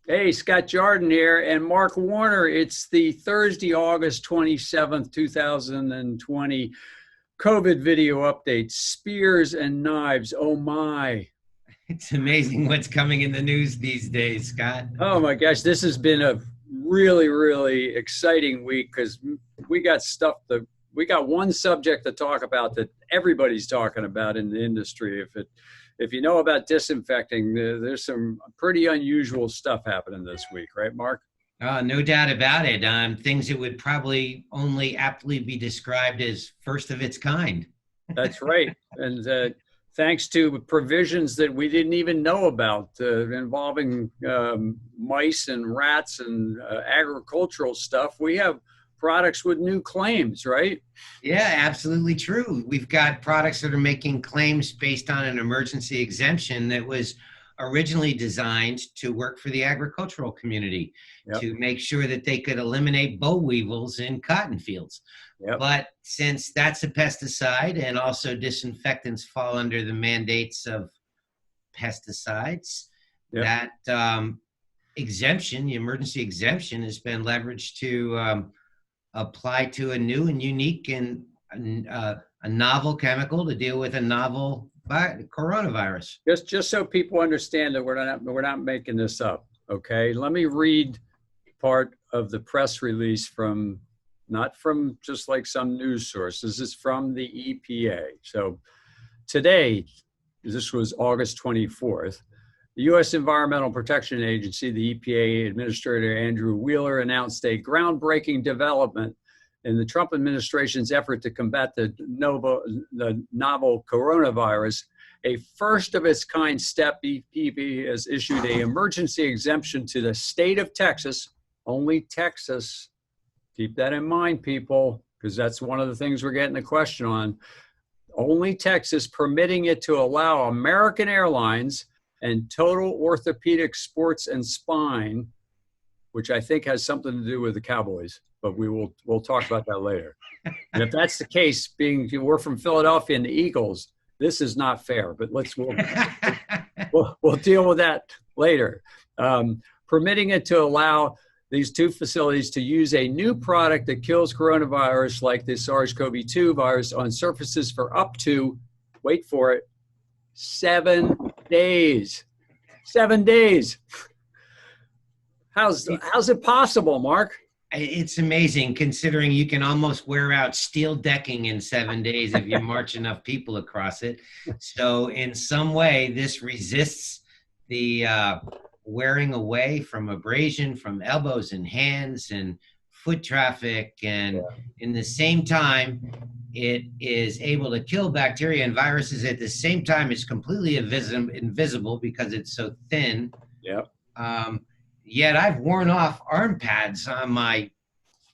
Hey, Scott Jordan here and Mark Warner. It's the Thursday, August 27th, 2020 COVID video update. Spears and knives. Oh my. It's amazing what's coming in the news these days, Scott. Oh my gosh, this has been a really exciting week because we got stuff that we got one subject to talk about that everybody's talking about in the industry. If you know about disinfecting, there's some pretty unusual stuff happening this week, right, Mark? No doubt about it. Things that would probably only aptly be described as first of its kind. That's right. And thanks to provisions that we didn't even know about involving mice and rats and agricultural stuff, we have products with new claims, right? Yeah, absolutely true. We've got products that are making claims based on an emergency exemption that was originally designed to work for the agricultural community Yep. to make sure that they could eliminate boll weevils in cotton fields. Yep. But since that's a pesticide and also disinfectants fall under the mandates of pesticides, Yep. that exemption, the emergency exemption, has been leveraged to apply to a new and unique and a novel chemical to deal with a novel coronavirus. Just so people understand that we're not making this up. Okay. Let me read part of the press release from not from just like some news source. This is from the EPA. So today, this was August 24th, the U.S. Environmental Protection Agency, the EPA Administrator Andrew Wheeler, announced a groundbreaking development in the Trump administration's effort to combat the novel coronavirus. A first of its kind step, EPA has issued an emergency exemption to the state of Texas, only Texas. Keep that in mind, people, because that's one of the things we're getting a question on. Only Texas, permitting it to allow American Airlines and Total Orthopedic Sports and Spine, which I think has something to do with the Cowboys, but we'll talk about that later. And if that's the case, being we're from Philadelphia and the Eagles, this is not fair. But we'll deal with that later. Permitting it to allow these two facilities to use a new product that kills coronavirus like the SARS-CoV-2 virus on surfaces for up to, wait for it, 7 days. 7 days. How's it possible, Mark? It's amazing considering you can almost wear out steel decking in 7 days if you march enough people across it. So in some way, this resists the wearing away from abrasion from elbows and hands and foot traffic. And in the same time, it is able to kill bacteria and viruses at the same time. It's completely invisible because it's so thin. Yep. Yet I've worn off arm pads on my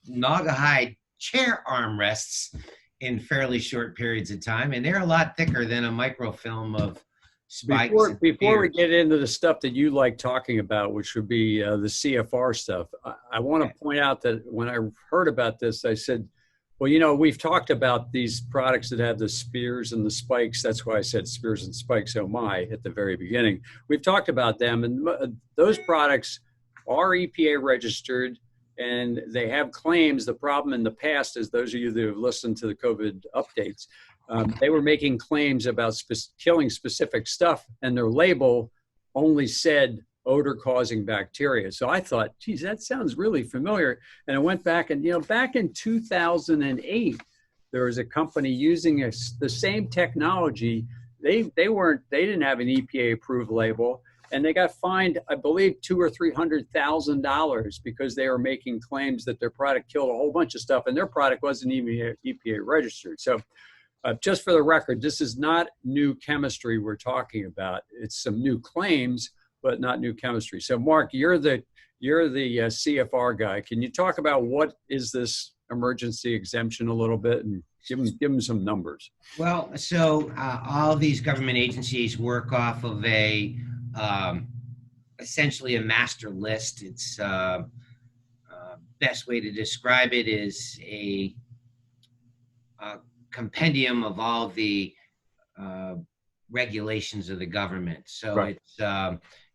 Naugahyde chair armrests in fairly short periods of time, and they're a lot thicker than a microfilm of spikes. Before we get into the stuff that you like talking about, which would be the CFR stuff, I want to point out that when I heard about this, I said, well, you know, we've talked about these products that have the spears and the spikes. That's why I said spears and spikes, oh my, at the very beginning. We've talked about them, and those products are EPA registered, and they have claims. The problem in the past is those of you that have listened to the COVID updates, they were making claims about killing specific stuff, and their label only said odor-causing bacteria. So I thought, geez, that sounds really familiar. And I went back and, back in 2008, there was a company using the same technology. They didn't have an EPA-approved label, and they got fined, I believe, $200,000 or $300,000 because they were making claims that their product killed a whole bunch of stuff, and their product wasn't even EPA registered. So just for the record, this is not new chemistry we're talking about. It's some new claims, but not new chemistry. So Mark, you're the CFR guy. Can you talk about what is this emergency exemption a little bit and give them some numbers? Well, so all these government agencies work off of essentially a master list. It's best way to describe it is a compendium of all the regulations of the government. So it's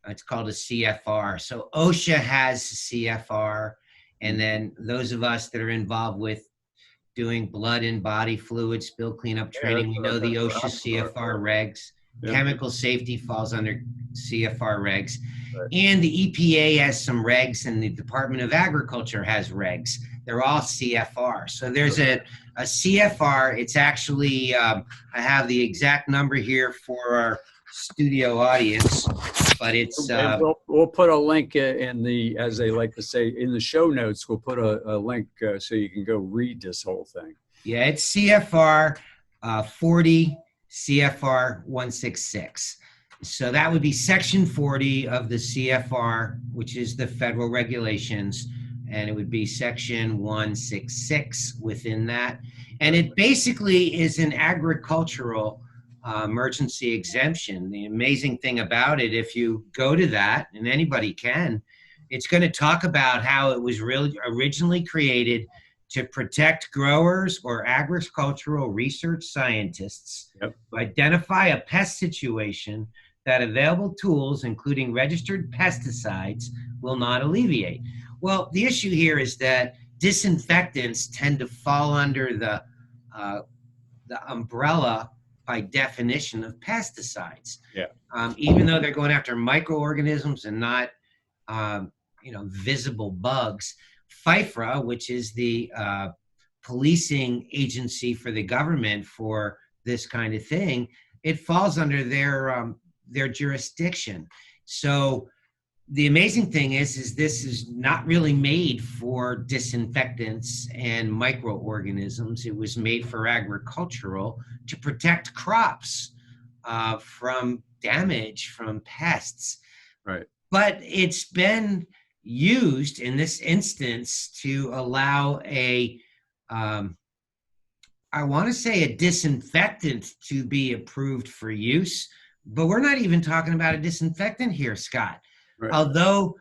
It's called a CFR. So OSHA has CFR, and then those of us that are involved with doing blood and body fluid spill cleanup training, we know the OSHA CFR regs. Yeah. Chemical safety falls under CFR regs. Right. And the EPA has some regs, and the Department of Agriculture has regs. They're all CFR. So there's a CFR. It's actually, I have the exact number here for our studio audience, but it's we'll put a link in the, as they like to say, in the show notes. We'll put a link so you can go read this whole thing. Yeah, it's CFR 40 CFR 166. So that would be section 40 of the CFR, which is the federal regulations, and it would be section 166 within that. And it basically is an agricultural emergency exemption. The amazing thing about it, if you go to that, and anybody can, it's going to talk about how it was really originally created to protect growers or agricultural research scientists, to identify a pest situation that available tools, including registered pesticides, will not alleviate. Well, the issue here is that disinfectants tend to fall under the umbrella by definition of pesticides. Even though they're going after microorganisms and not visible bugs. FIFRA, which is the policing agency for the government for this kind of thing, it falls under their jurisdiction. So the amazing thing is this is not really made for disinfectants and microorganisms. It was made for agricultural to protect crops from damage from pests. Right. But it's been used in this instance to allow I want to say a disinfectant to be approved for use, but we're not even talking about a disinfectant here, Scott. Right. Although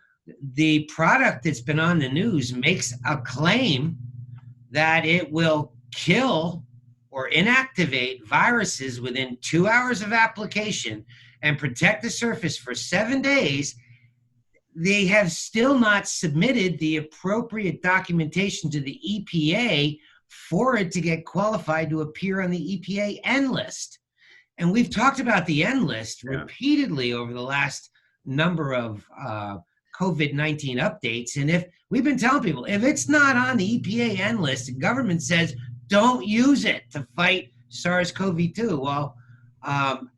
the product that's been on the news makes a claim that it will kill or inactivate viruses within 2 hours of application and protect the surface for 7 days, they have still not submitted the appropriate documentation to the EPA for it to get qualified to appear on the EPA N list. And we've talked about the N list repeatedly over the last number of COVID-19 updates. And if we've been telling people, if it's not on the EPA N list, the government says, don't use it to fight SARS-CoV-2. Well,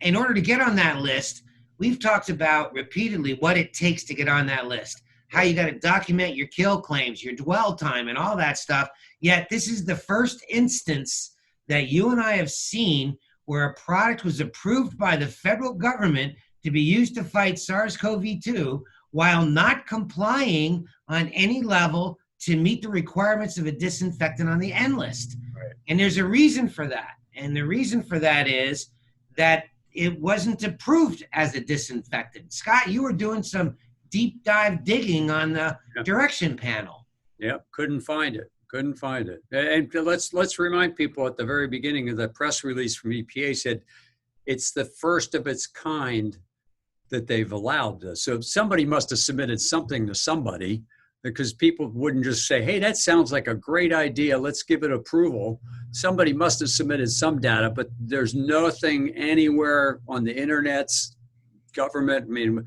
in order to get on that list, we've talked about repeatedly what it takes to get on that list, how you got to document your kill claims, your dwell time, and all that stuff. Yet this is the first instance that you and I have seen where a product was approved by the federal government to be used to fight SARS-CoV-2 while not complying on any level to meet the requirements of a disinfectant on the N list. Right. And there's a reason for that. And the reason for that is that it wasn't approved as a disinfectant. Scott, you were doing some deep dive digging on the direction panel. Yep, couldn't find it. And let's remind people at the very beginning of the press release from EPA said it's the first of its kind that they've allowed this. So somebody must have submitted something to somebody, because people wouldn't just say, hey, that sounds like a great idea, let's give it approval. Somebody must have submitted some data, but there's nothing anywhere on the internet's government. I mean,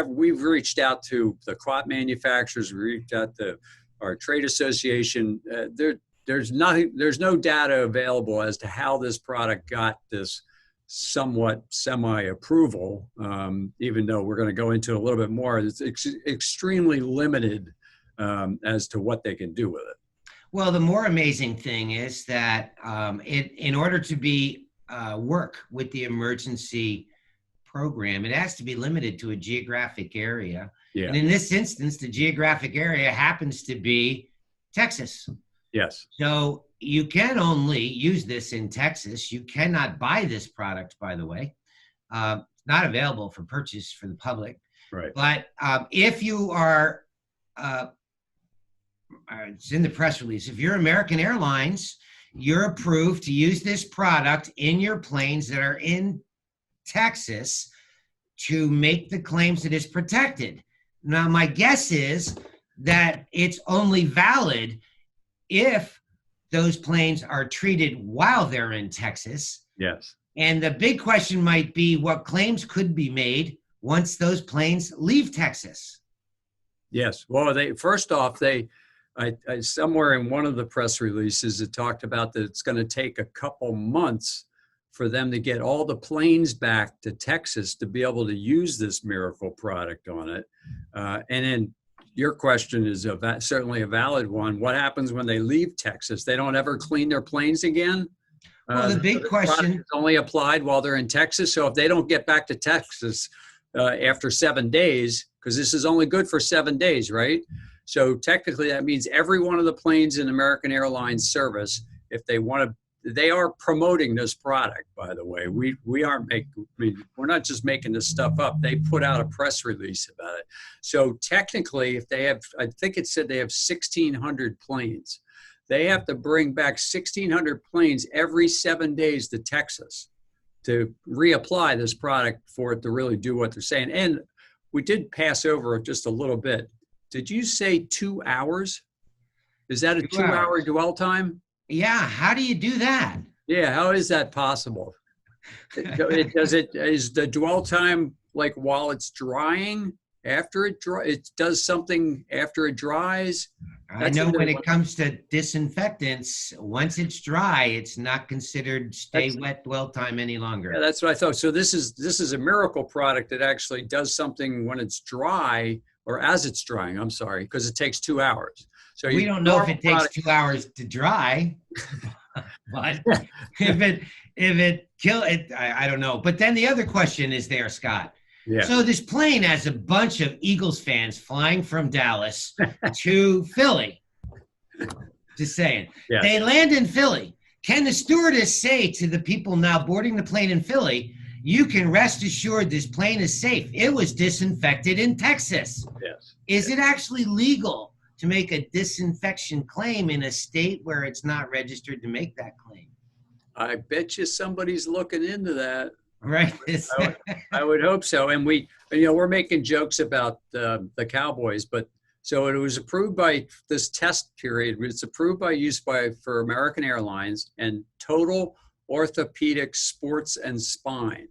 we've reached out to the crop manufacturers, we reached out to our trade association. There's no data available as to how this product got this somewhat semi-approval, even though we're going to go into a little bit more. It's extremely limited as to what they can do with it. Well, the more amazing thing is that in order to be work with the emergency program, it has to be limited to a geographic area. Yeah. And in this instance, the geographic area happens to be Texas. Yes. So you can only use this in Texas. You cannot buy this product, by the way. It's not available for purchase for the public. Right. But if you are, it's in the press release, if you're American Airlines, you're approved to use this product in your planes that are in Texas to make the claims that it's protected. Now, my guess is that it's only valid if those planes are treated while they're in Texas. Yes. And the big question might be what claims could be made once those planes leave Texas. Yes. Well, first off, I somewhere in one of the press releases, it talked about that it's going to take a couple months for them to get all the planes back to Texas to be able to use this miracle product on it. And then your question is certainly a valid one. What happens when they leave Texas? They don't ever clean their planes again? Well, the big question is only applied while they're in Texas. So if they don't get back to Texas after 7 days, because this is only good for 7 days, right? So technically that means every one of the planes in American Airlines service, if they want to, they are promoting this product, by the way. We aren't we're not just making this stuff up. They put out a press release about it. So technically, if they have, I think it said they have 1,600 planes. They have to bring back 1,600 planes every 7 days to Texas to reapply this product for it to really do what they're saying. And we did pass over just a little bit. Did you say 2 hours? Is that a 2 hour dwell time? Yeah. How do you do that? Yeah. How is that possible? Is the dwell time like while it's drying? After it does something after it dries? I know when it comes to disinfectants, once it's dry, it's not considered stay wet dwell time any longer. Yeah, that's what I thought. So this is a miracle product that actually does something when it's dry, or as it's drying, I'm sorry, because it takes 2 hours. So we don't know if it takes 2 hours to dry, but if it kill it, I don't know. But then the other question is there, Scott. Yeah. So this plane has a bunch of Eagles fans flying from Dallas to Philly. Just saying. Yeah. They land in Philly. Can the stewardess say to the people now boarding the plane in Philly, you can rest assured this plane is safe. It was disinfected in Texas. Yes. Is it actually legal to make a disinfection claim in a state where it's not registered to make that claim? I bet you somebody's looking into that. Right. I would hope so. And we're making jokes about the Cowboys, but so it was approved by this test period. It's approved for American Airlines and Total Orthopedic Sports and Spine.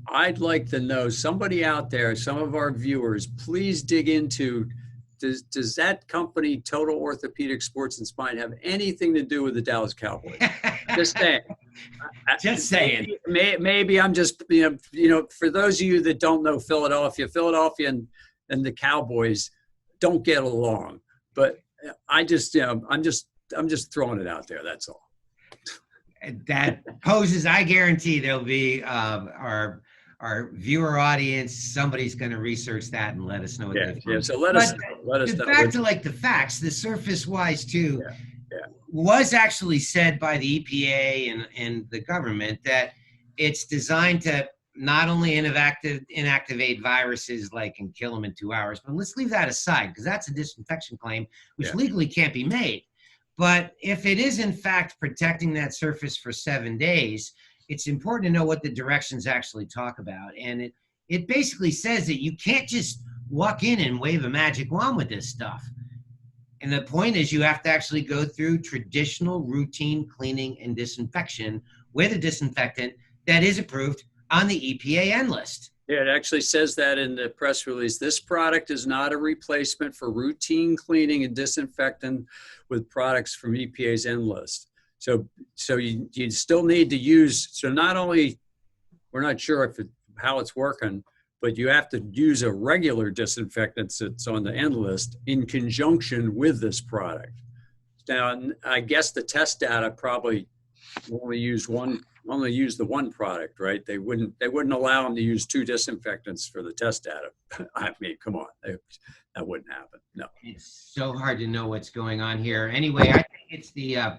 I'd like to know, somebody out there, some of our viewers, please dig into, does that company, Total Orthopedic Sports and Spine, have anything to do with the Dallas Cowboys? Just saying. Just saying. Maybe I'm just, for those of you that don't know Philadelphia and the Cowboys don't get along. But I'm just throwing it out there. That's all. That poses, I guarantee there'll be our viewer audience, somebody's going to research that and let us know what they think. Yeah, so let us know. Back to like the facts, the surface-wise too, was actually said by the EPA and the government that it's designed to not only inactivate viruses and kill them in 2 hours, but let's leave that aside because that's a disinfection claim which legally can't be made. But if it is in fact protecting that surface for 7 days, it's important to know what the directions actually talk about. And it basically says that you can't just walk in and wave a magic wand with this stuff. And the point is you have to actually go through traditional routine cleaning and disinfection with a disinfectant that is approved on the EPA N list. Yeah, it actually says that in the press release. This product is not a replacement for routine cleaning and disinfectant with products from EPA's N list. So you still need to use, so not only, we're not sure how it's working, but you have to use a regular disinfectant that's on the N list in conjunction with this product. Now, I guess the test data probably only use the one product, right? They wouldn't allow them to use 2 disinfectants for the test data. I mean, come on, that wouldn't happen. No. It's so hard to know what's going on here. Anyway, I think it's the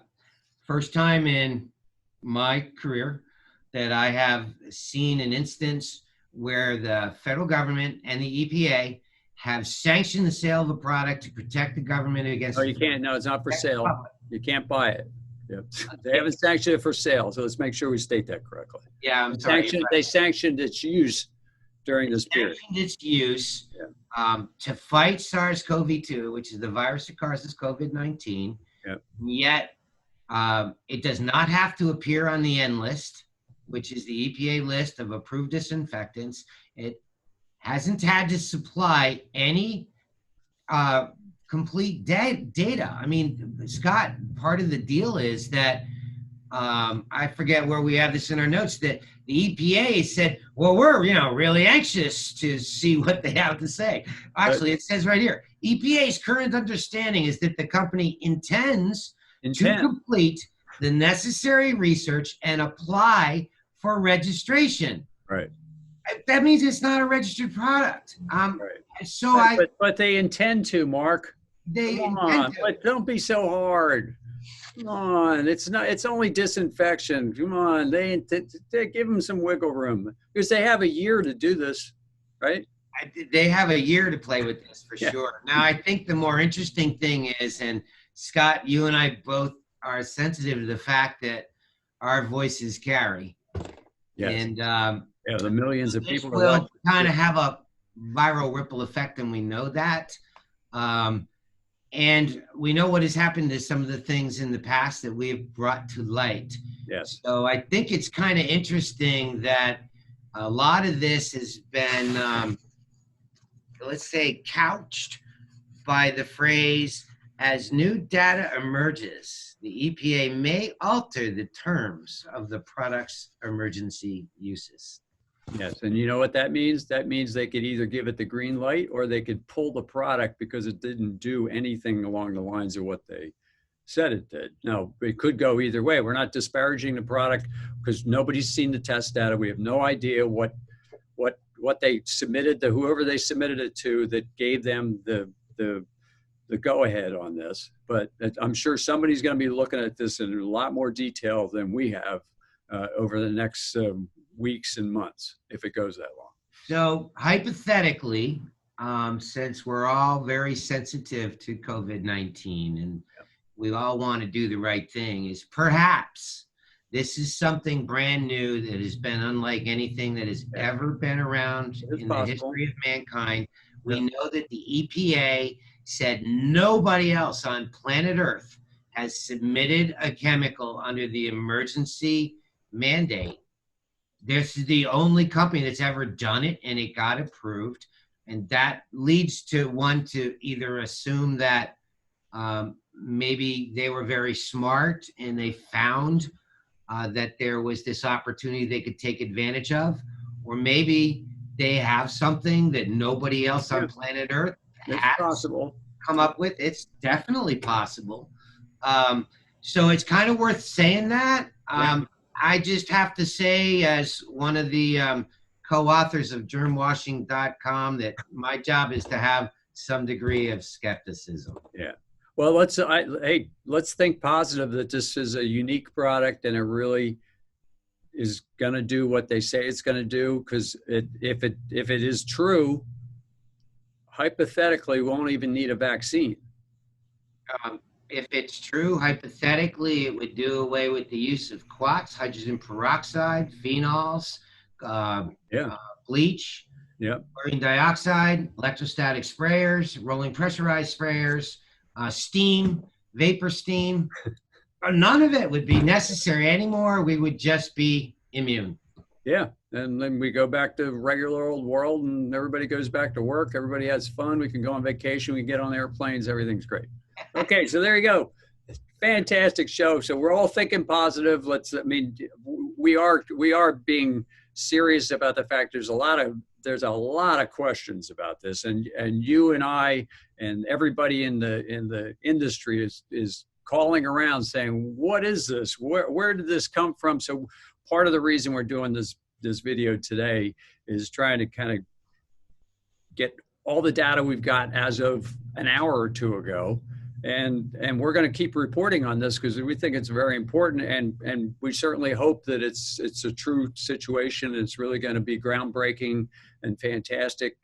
first time in my career that I have seen an instance where the federal government and the EPA have sanctioned the sale of a product to protect the government against. Oh, you can't. No, it's not for sale. You can't buy it. Yep. They haven't sanctioned it for sale, so let's make sure we state that correctly. Yeah, I'm sorry. They sanctioned its use during this period. Sanctioned its use Yeah. to fight SARS-CoV-2, which is the virus that causes COVID-19. Yeah. Yet it does not have to appear on the N list, which is the EPA list of approved disinfectants. It hasn't had to supply any complete data. I mean, Scott, part of the deal is that I forget where we have this in our notes, that the EPA said, well, we're really anxious to see what they have to say. Actually, it says right here, EPA's current understanding is that the company intends to complete the necessary research and apply for registration. Right. That means it's not a registered product. Right. So but they intend to, Mark. Come on, but don't be so hard. Come on, it's only disinfection. Come on, they give them some wiggle room because they have a year to do this, right? They have a year to play with this for sure. Now, I think the more interesting thing is, and Scott, you and I both are sensitive to the fact that our voices carry. Yes. And the millions of people will kind of have a viral ripple effect, and we know that. And we know what has happened to some of the things in the past that we've brought to light. Yes. So I think it's kind of interesting that a lot of this has been, let's say, couched by the phrase, as new data emerges, the EPA may alter the terms of the product's emergency uses. Yes, and you know what that means? That means they could either give it the green light or they could pull the product because it didn't do anything along the lines of what they said it did. Now, it could go either way. We're not disparaging the product because nobody's seen the test data. We have no idea what they submitted to whoever they submitted it to that gave them the go-ahead on this. But I'm sure somebody's going to be looking at this in a lot more detail than we have over the next weeks and months, if it goes that long. So hypothetically, since we're all very sensitive to COVID-19 and we all want to do the right thing, is perhaps this is something brand new that has been unlike anything that has ever been around in the history of mankind. We know that the EPA said nobody else on planet Earth has submitted a chemical under the emergency mandate. This is the only company that's ever done it, and it got approved. And that leads to one to either assume that maybe they were very smart and they found that there was this opportunity they could take advantage of, or maybe they have something that nobody else on planet Earth has come up with. It's definitely possible. So it's kind of worth saying that. I just have to say, as one of the co-authors of Germwashing.com, that my job is to have some degree of skepticism. Yeah. Well, let's think positive that this is a unique product and it really is going to do what they say it's going to do. Because if it is true, hypothetically, we won't even need a vaccine. If it's true, hypothetically, it would do away with the use of quats, hydrogen peroxide, phenols, bleach, chlorine dioxide, electrostatic sprayers, rolling pressurized sprayers, steam, vapor steam. None of it would be necessary anymore. We would just be immune. Yeah, and then we go back to regular old world and everybody goes back to work. Everybody has fun. We can go on vacation. We can get on airplanes. Everything's great. Okay, so there you go. Fantastic show. So we're all thinking positive. We are being serious about the fact there's a lot of questions about this, and you and I and everybody in the industry is calling around saying, what is this? Where did this come from? So part of the reason we're doing this video today is trying to kind of get all the data we've got as of an hour or two ago. And we're going to keep reporting on this because we think it's very important, and we certainly hope that it's a true situation. It's really going to be groundbreaking and fantastic.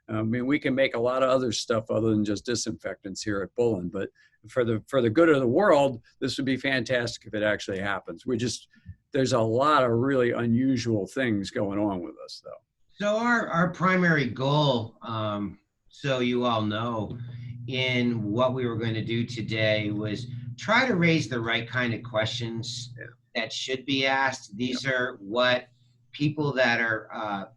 I mean, we can make a lot of other stuff other than just disinfectants here at Bullen, but for the good of the world, this would be fantastic if it actually happens. There's a lot of really unusual things going on with us, though. So our primary goal, so you all know, in what we were going to do today was try to raise the right kind of questions Yeah. that should be asked. Yeah. These are what people that are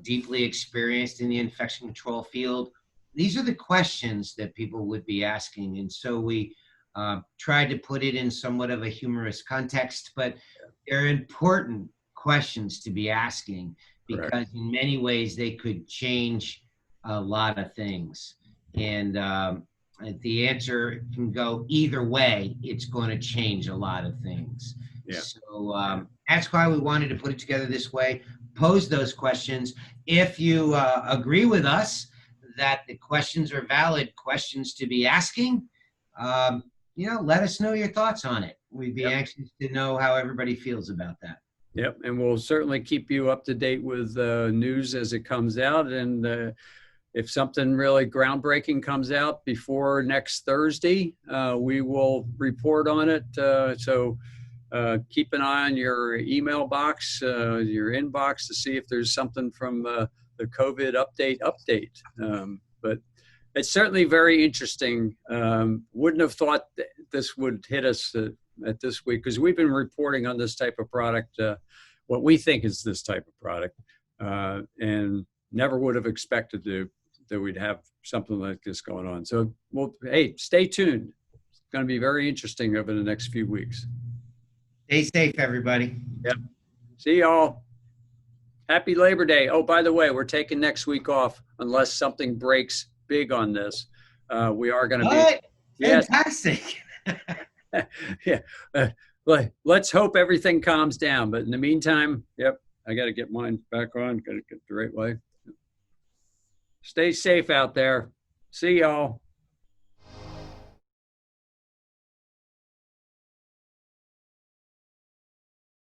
deeply experienced in the infection control field, these are the questions that people would be asking. And so we tried to put it in somewhat of a humorous context, but they're important questions to be asking Correct. because in many ways they could change a lot of things. And the answer can go either way. It's going to change a lot of things. Yeah. So Yeah. that's why we wanted to put it together this way, pose those questions. If you agree with us that the questions are valid questions to be asking, let us know your thoughts on it. We'd be Yep. anxious to know how everybody feels about that. Yep. And we'll certainly keep you up to date with news as it comes out. And if something really groundbreaking comes out before next Thursday, we will report on it. So keep an eye on your email box, your inbox to see if there's something from the COVID update. But it's certainly very interesting. Wouldn't have thought this would hit us at this week because we've been reporting on this type of product, what we think is this type of product, and never would have expected that we'd have something like this going on. So, well, hey, stay tuned. It's going to be very interesting over the next few weeks. Stay safe, everybody. Yep. See y'all. Happy Labor Day. Oh, by the way, we're taking next week off unless something breaks big on this. We are going to be. Yes. Fantastic. Yeah. Let's hope everything calms down. But in the meantime, yep, I got to get mine back on. Got to get the right way. Stay safe out there. See y'all.